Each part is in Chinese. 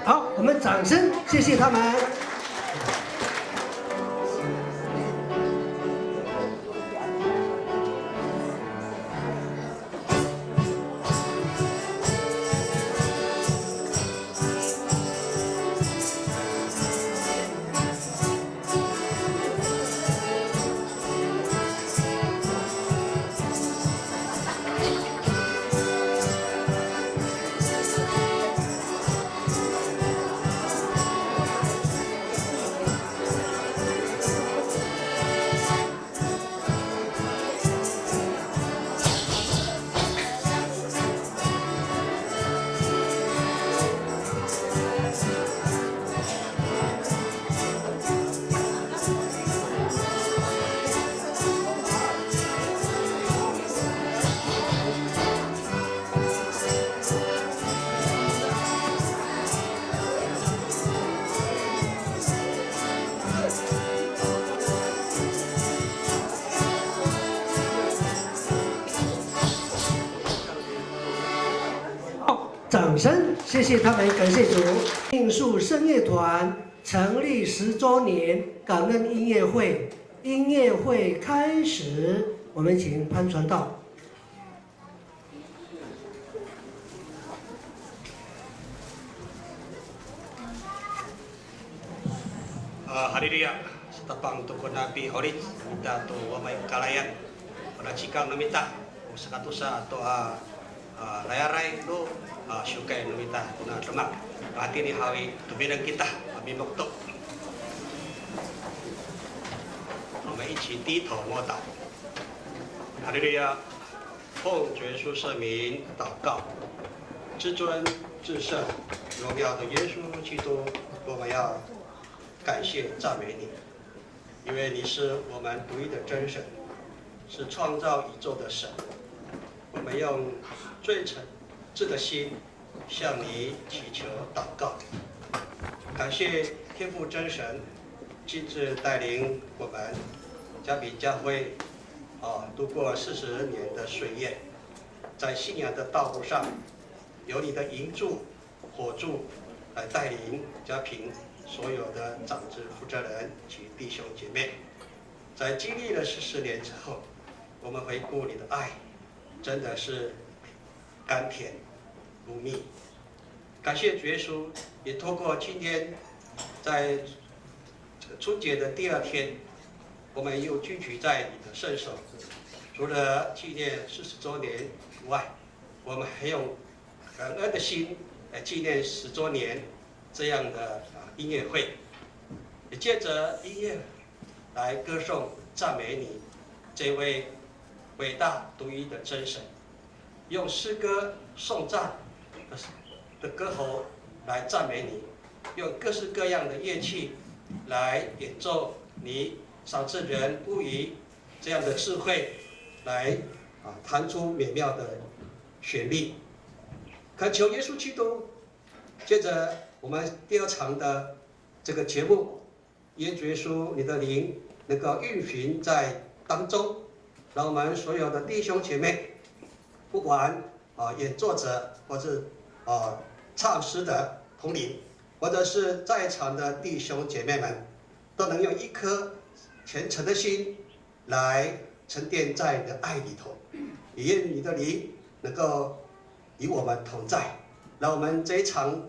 好，我们掌声谢谢他们。掌声，谢谢他们，感谢主。应树圣乐团成立10周年感恩音乐会，音乐会开始，我们请潘传道。哈利路亚，setapang tukun nabi holit minta tu wamai kalayan pada cikang namita sakatusa atau layarai lu syukai namita na temak hati ni hawi tu bidang kita bimok tu 我们一起低头默祷。哈利路亚，奉主耶稣圣名祷告，至尊至圣荣耀的耶稣基督，我们要感谢赞美你，因为你是我们独一的真神，是创造宇宙的神。我们用最诚挚的心向你祈求祷告，感谢天父真神亲自带领我们嘉比教会度过40年的岁月，在信仰的道路上，有你的引助、火助来带领家平所有的长子负责人及弟兄姐妹。在经历了40年之后，我们回顾你的爱，真的是甘甜如蜜。感谢主耶稣，也透过今天在春节的第2天，我们又聚集在你的圣手，除了纪念40周年以外，我们还用感恩的心来纪念10周年这样的音乐会，也借着音乐来歌颂赞美你这位伟大独一的真神，用诗歌颂赞的歌喉来赞美你，用各式各样的乐器来演奏你赏赐人不遗这样的智慧，来弹出美妙的旋律。恳求耶稣基督，接着我们第2场的这个节目，耶主耶稣，你的灵能够运行在当中，让我们所有的弟兄姐妹，不管演奏者或是唱诗的同龄，或者是在场的弟兄姐妹们，都能用一颗虔诚的心来沉淀在你的爱里头，也愿你的灵能够与我们同在，让我们这一场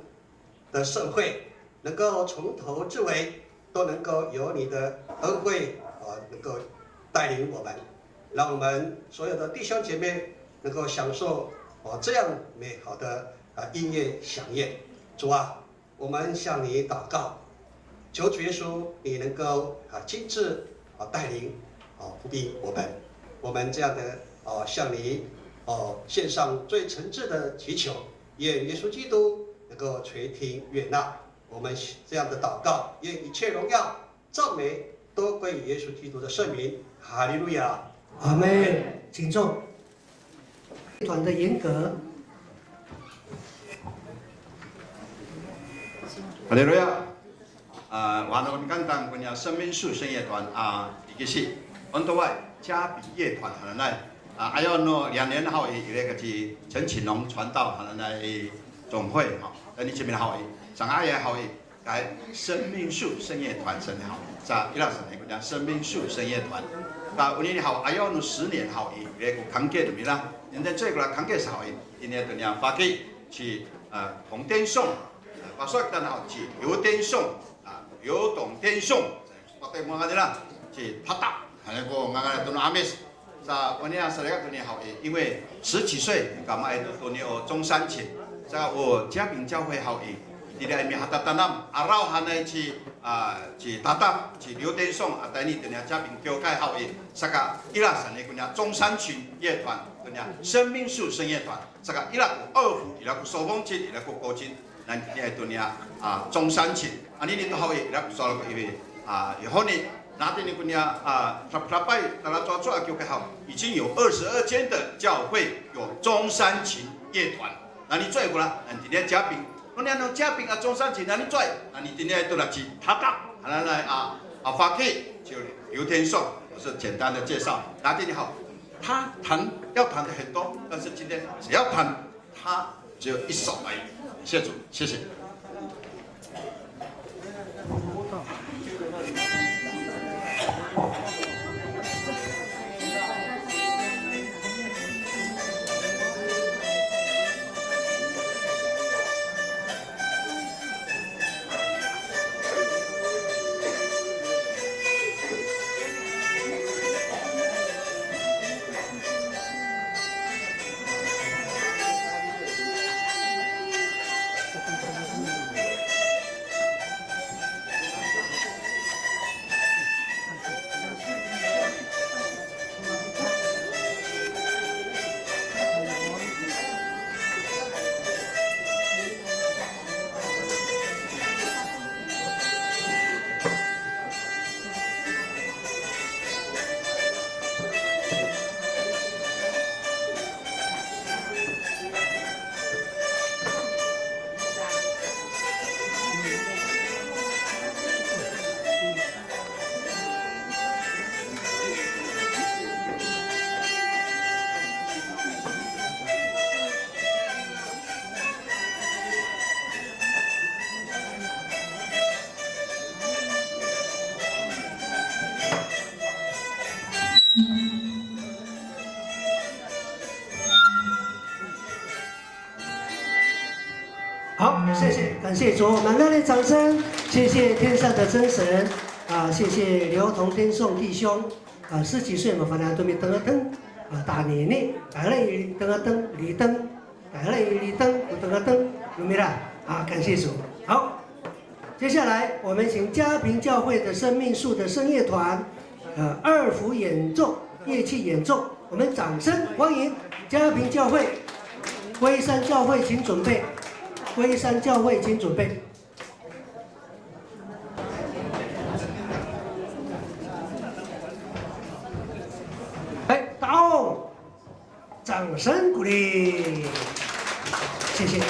的盛会能够从头至尾都能够有你的恩惠能够带领我们，让我们所有的弟兄姐妹能够享受这样美好的音乐响宴。主啊，我们向你祷告，求主耶稣你能够亲自带领扶庇我们这样的向你献上最诚挚的祈求，愿耶稣基督能够垂听悦纳我们这样的祷告，愿一切荣耀赞美都归于耶稣基督的圣名。哈利路亚，阿门。请坐。团的严格。哈利路亚。我们刚刚跟生命树圣乐团一个是很多位加比乐团可能来还有呢2年后那个是陈启龙传道可能来总会你这边好上海也好改生命树圣乐团真好，在伊拉省那个叫生命树圣乐团。5年后还有呢10年后那个康健的啦，现在这个康健是好今年的发给是红电送。把所有的好是有点送有动点送，我对我讲的啦是拍打，那个我讲都阿妹，我呢是那个都好因为10几岁，干嘛都有中山琴，我家庭教会好伫咧面哈达达南绕汉呢是打打是有点送带你的家庭教会好个伊拉省的个中山群乐团，个生命树声乐团，伊拉有2胡，伊拉有手风琴，伊拉有古琴。咱今天对中山琴，你都好伊拉说了因为以后呢，拿的那个他拜大家抓教会好，已经有22间的教会有中山琴乐团，那你做过啦？今天嘉宾，我们那嘉宾中山琴，那你做？那你今天都来去他打，来发给就刘天颂，我是简单的介绍。拿的你好，他要弹的很多，但是今天只要弹，他只有1首而已。谢主，谢谢。好，谢谢，感谢主，满热烈掌声，谢谢天上的真神谢谢刘同天颂弟兄10几岁嘛，反正都没等了等大年呢，大家一灯啊灯，绿灯，大家一绿灯，灯啊灯，明白了？啊，感谢主。好，接下来我们请嘉平教会的生命树的声乐团，二胡演奏，乐器演奏，我们掌声欢迎嘉平教会。龟山教会，请准备。龟山教会，请准备。来，到，掌声鼓励，谢谢。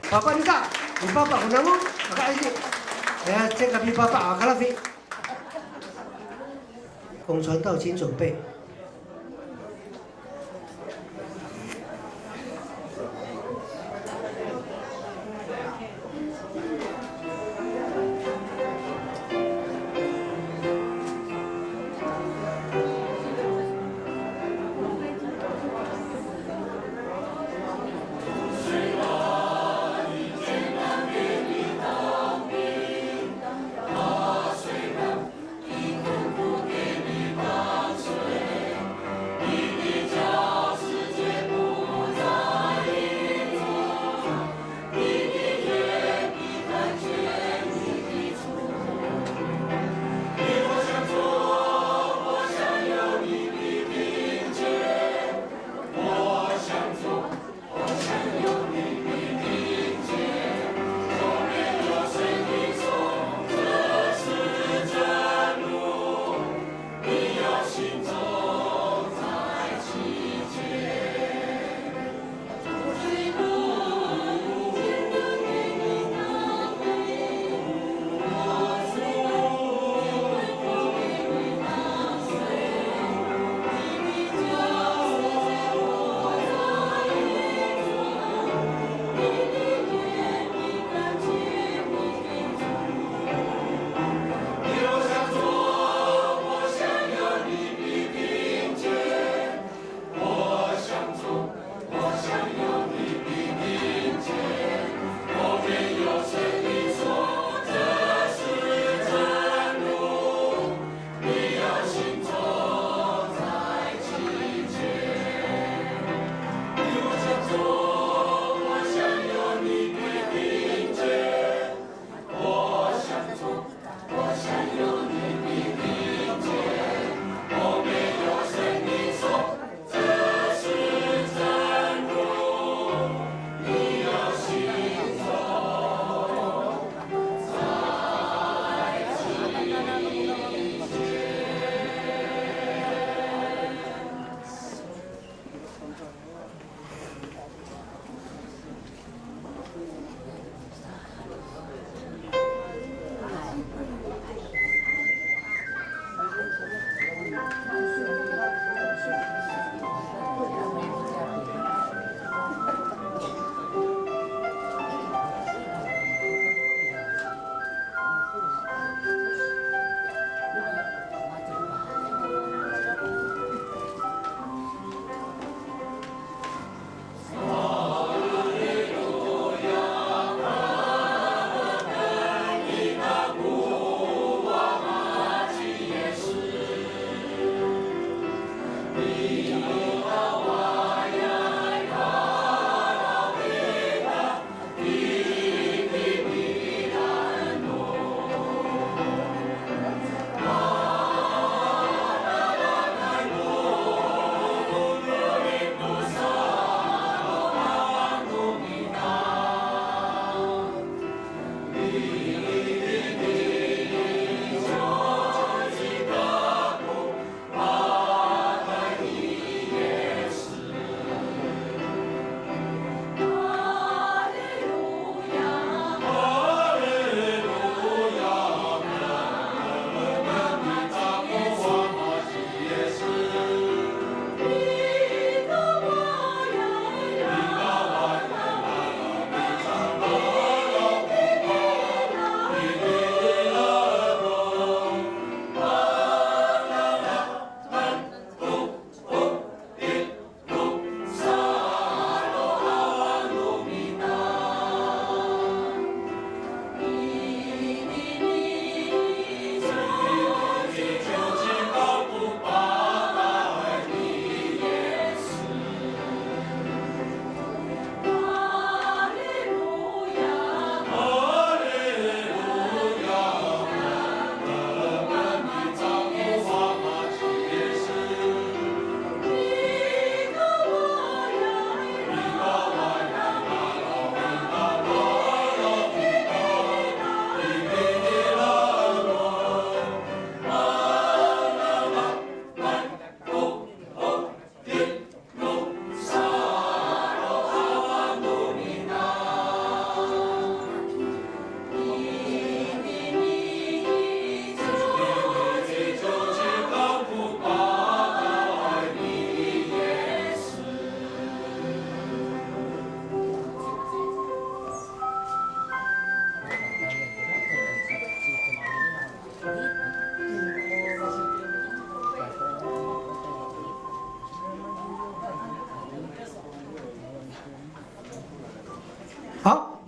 Bapak ni kak, ni bapak kau nama, kakak ini. Ya, cek kami bapak kalau fi. 拱传道，请准备。给你当水。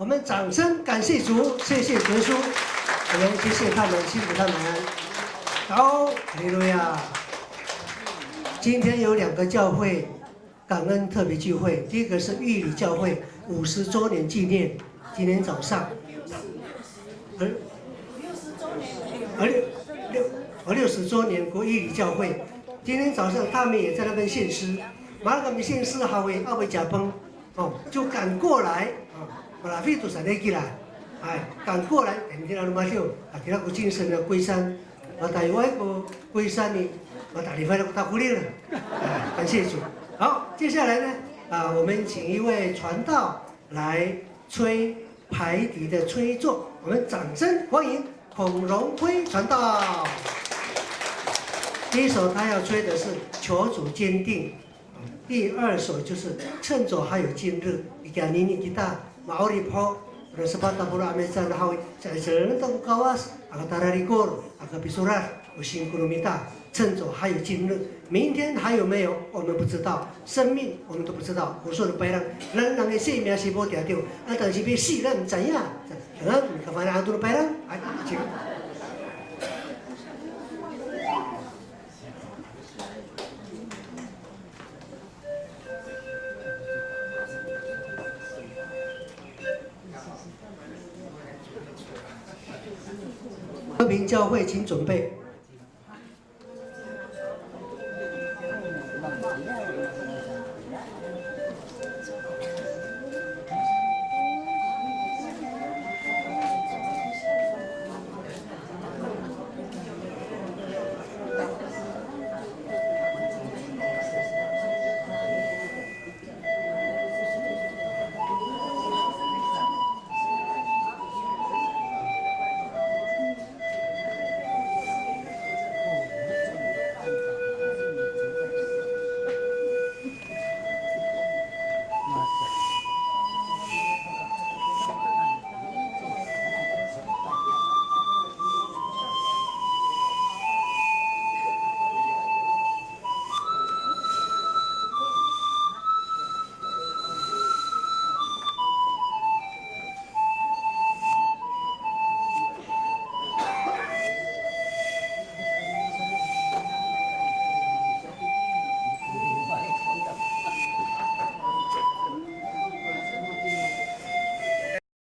我们掌声感谢主，谢谢主耶稣，我们谢谢他们，辛苦他们。好，哈利路亚。今天有2个教会感恩特别聚会，第一个是玉里教会50周年纪念，今天早上，60周年国玉里教会，今天早上他们也在那边献诗，马上他们献诗还会吃饭，就赶过来，马费都是来起来，赶过来，今天马上今天有精神的归山，台湾个归山呢，大礼拜都大鼓励了，感谢主。好，接下来呢，我们请一位传道来吹排笛的吹奏，我们掌声欢迎孔荣辉传道。第一首他要吹的是求主坚定，第2首就是趁着还有今日，伊家尼尼吉他马奥里坡。Resepata pula amesan hawi saya tentang kawas akan tararikor akan bisurat usin kurumita 趁着还有今日，明天还有没有我们不知道，生命我们都不知道。我说的白人，人的性命是无定着，但是要死咱唔知影，你看反正阿都白人，请。和平教会，请准备。